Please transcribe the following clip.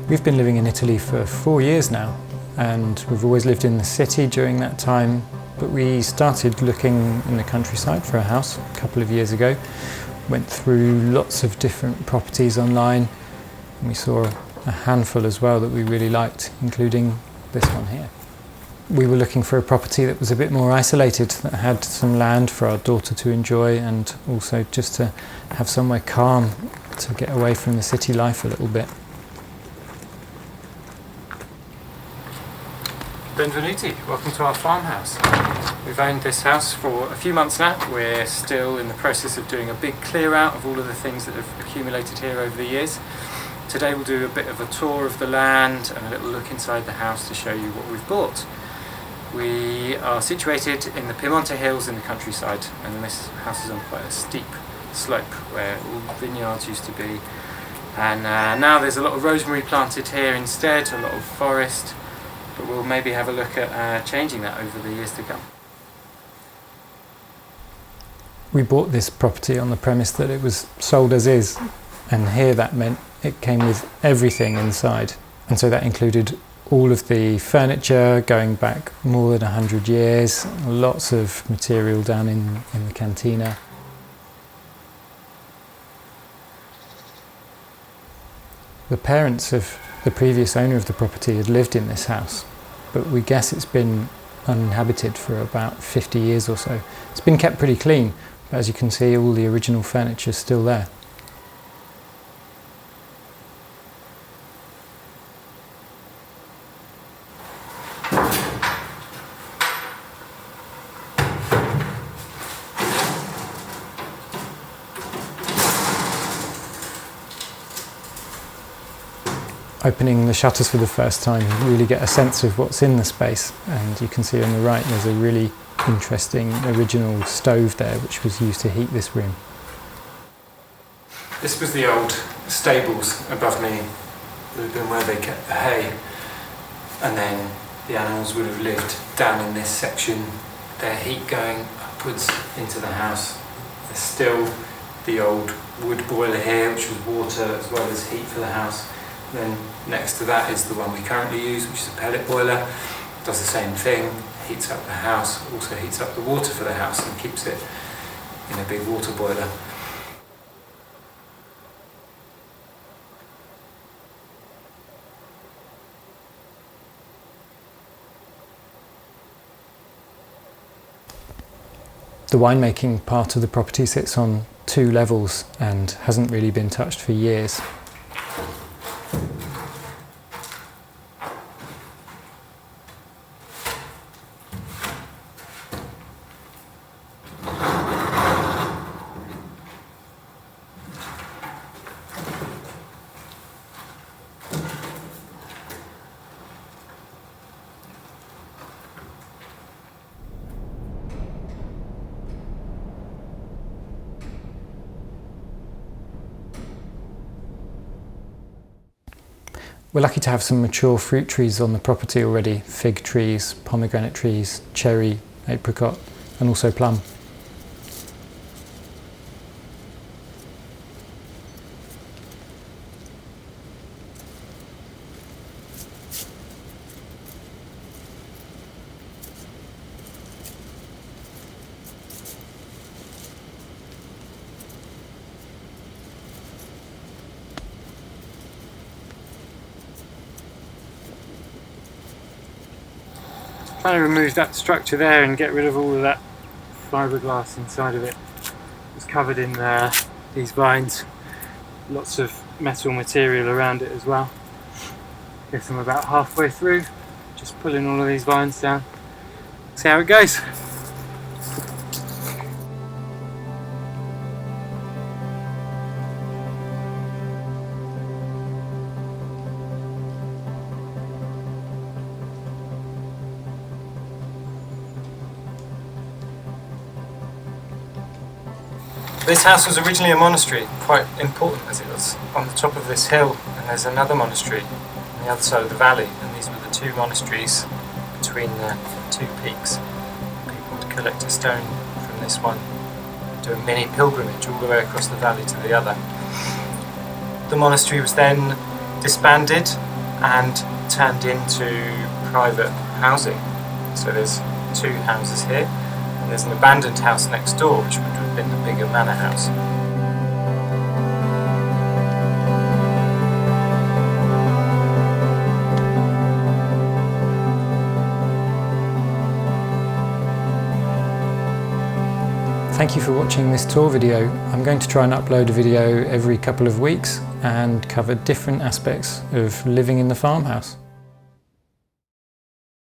We've been living in Italy for 4 years now, and we've always lived in the city during that time, but we started looking in the countryside for a house a couple of years ago. Went through lots of different properties online, and we saw a handful as well that we really liked, including this one here. We were looking for a property that was a bit more isolated, that had some land for our daughter to enjoy, and also just to have somewhere calm to get away from the city life a little bit. Benvenuti, welcome to our farmhouse. We've owned this house for a few months now. We're still in the process of doing a big clear out of all of the things that have accumulated here over the years. Today we'll do a bit of a tour of the land and a little look inside the house to show you what we've bought. We are situated in the Piemonte Hills in the countryside, and this house is on quite a steep slope where all the vineyards used to be. And now there's a lot of rosemary planted here instead, a lot of forest, but we'll maybe have a look at changing that over the years to come. We bought this property on the premise that it was sold as is, and here that meant it came with everything inside, and so that included all of the furniture going back more than 100 years, lots of material down in the cantina. The parents of the previous owner of the property had lived in this house, but we guess it's been uninhabited for about 50 years or so. It's been kept pretty clean, but as you can see, all the original furniture is still there. Opening the shutters for the first time, you really get a sense of what's in the space, and you can see on the right there's a really interesting original stove there which was used to heat this room. This was the old stables above me. Would have been where they kept the hay, and then the animals would have lived down in this section, their heat going upwards into the house. There's still the old wood boiler here, which was water as well as heat for the house. Then next to that is the one we currently use, which is a pellet boiler. It does the same thing, heats up the house, also heats up the water for the house and keeps it in a big water boiler. The winemaking part of the property sits on 2 levels and hasn't really been touched for years. We're lucky to have some mature fruit trees on the property already: fig trees, pomegranate trees, cherry, apricot, and also plum. Trying to remove that structure there and get rid of all of that fiberglass inside of it. It's covered in these vines, lots of metal material around it as well. Guess I'm about halfway through, just pulling all of these vines down. See how it goes. This house was originally a monastery, quite important as it was on the top of this hill, and there's another monastery on the other side of the valley, and these were the 2 monasteries between the 2 peaks. People would collect a stone from this one, do a mini pilgrimage all the way across the valley to the other. The monastery was then disbanded and turned into private housing. So there's 2 houses here, and there's an abandoned house next door which would have been the bigger manor house. Thank you for watching this tour video. I'm going to try and upload a video every couple of weeks and cover different aspects of living in the farmhouse.